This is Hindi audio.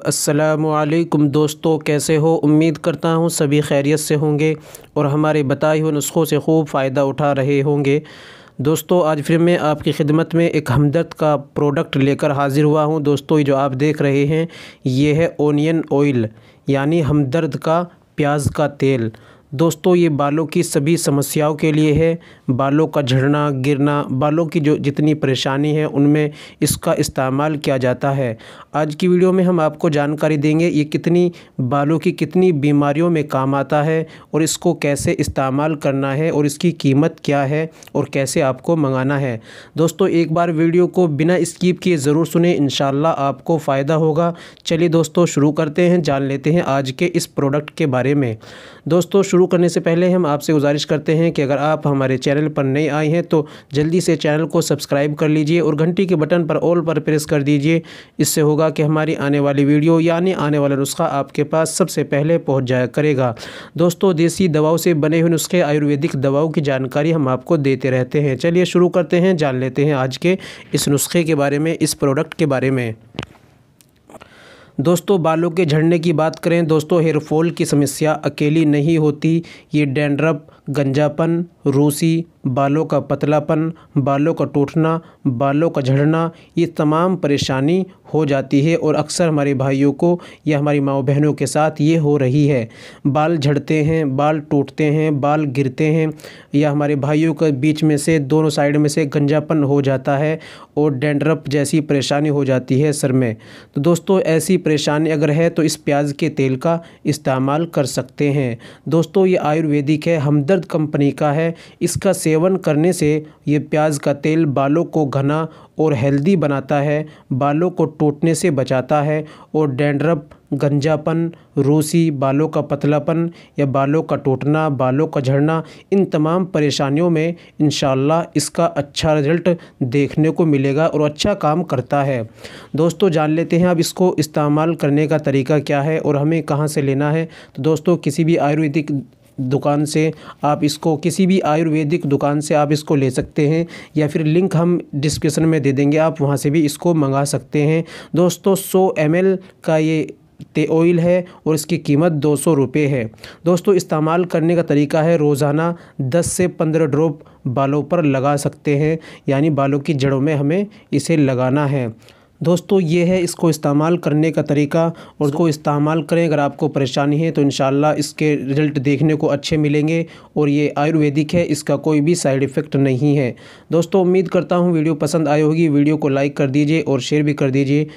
अस्सलामुअलैकुम दोस्तों, कैसे हो? उम्मीद करता हूँ सभी खैरियत से होंगे और हमारे बताए हुए नुस्ख़ों से खूब फ़ायदा उठा रहे होंगे। दोस्तों, आज फिर मैं आपकी खिदमत में एक हमदर्द का प्रोडक्ट लेकर हाज़िर हुआ हूँ। दोस्तों, ये जो आप देख रहे हैं ये है ओनियन ऑयल, यानी हमदर्द का प्याज का तेल। दोस्तों, ये बालों की सभी समस्याओं के लिए है। बालों का झड़ना, गिरना, बालों की जो जितनी परेशानी है उनमें इसका इस्तेमाल किया जाता है। आज की वीडियो में हम आपको जानकारी देंगे ये कितनी बालों की कितनी बीमारियों में काम आता है और इसको कैसे इस्तेमाल करना है और इसकी कीमत क्या है और कैसे आपको मंगाना है। दोस्तों, एक बार वीडियो को बिना स्किप किए ज़रूर सुने, इंशाल्लाह आपको फ़ायदा होगा। चलिए दोस्तों, शुरू करते हैं, जान लेते हैं आज के इस प्रोडक्ट के बारे में। दोस्तों, शुरू करने से पहले हम आपसे गुजारिश करते हैं कि अगर आप हमारे चैनल पर नए आए हैं तो जल्दी से चैनल को सब्सक्राइब कर लीजिए और घंटी के बटन पर ऑल पर प्रेस कर दीजिए। इससे होगा कि हमारी आने वाली वीडियो यानी आने वाला नुस्खा आपके पास सबसे पहले पहुंच जाया करेगा। दोस्तों, देसी दवाओं से बने हुए नुस्खे, आयुर्वेदिक दवाओं की जानकारी हम आपको देते रहते हैं। चलिए शुरू करते हैं, जान लेते हैं आज के इस नुस्खे के बारे में, इस प्रोडक्ट के बारे में। दोस्तों, बालों के झड़ने की बात करें दोस्तों, हेयर फॉल की समस्या अकेली नहीं होती। ये डैंड्रफ, गंजापन, रूसी, बालों का पतलापन, बालों का टूटना, बालों का झड़ना, ये तमाम परेशानी हो जाती है और अक्सर हमारे भाइयों को या हमारी माँ बहनों के साथ ये हो रही है। बाल झड़ते हैं, बाल टूटते हैं, बाल गिरते हैं, या हमारे भाइयों के बीच में से दोनों साइड में से गंजापन हो जाता है और डैंड्रफ जैसी परेशानी हो जाती है सर में। तो दोस्तों, ऐसी परेशानी अगर है तो इस प्याज के तेल का इस्तेमाल कर सकते हैं। दोस्तों, ये आयुर्वेदिक है, हमदर्द कंपनी का है। इसका सेवन करने से ये प्याज का तेल बालों को घना और हेल्दी बनाता है, बालों को टूटने से बचाता है और डैंड्रफ, गंजापन, रूसी, बालों का पतलापन या बालों का टूटना, बालों का झड़ना, इन तमाम परेशानियों में इंशाल्लाह इसका अच्छा रिज़ल्ट देखने को मिलेगा और अच्छा काम करता है। दोस्तों, जान लेते हैं अब इसको इस्तेमाल करने का तरीका क्या है और हमें कहाँ से लेना है। तो दोस्तों, किसी भी आयुर्वेदिक दुकान से आप इसको ले सकते हैं या फिर लिंक हम डिस्क्रिप्शन में दे देंगे, आप वहां से भी इसको मंगा सकते हैं। दोस्तों, 100 ml का ये ऑयल है और इसकी कीमत 200 रुपये है। दोस्तों, इस्तेमाल करने का तरीका है रोज़ाना 10 से 15 ड्रॉप बालों पर लगा सकते हैं, यानी बालों की जड़ों में हमें इसे लगाना है। दोस्तों, ये है इसको इस्तेमाल करने का तरीका और इसको इस्तेमाल करें। अगर आपको परेशानी है तो इंशाल्लाह इसके रिज़ल्ट देखने को अच्छे मिलेंगे और ये आयुर्वेदिक है, इसका कोई भी साइड इफ़ेक्ट नहीं है। दोस्तों, उम्मीद करता हूँ वीडियो पसंद आई होगी। वीडियो को लाइक कर दीजिए और शेयर भी कर दीजिए।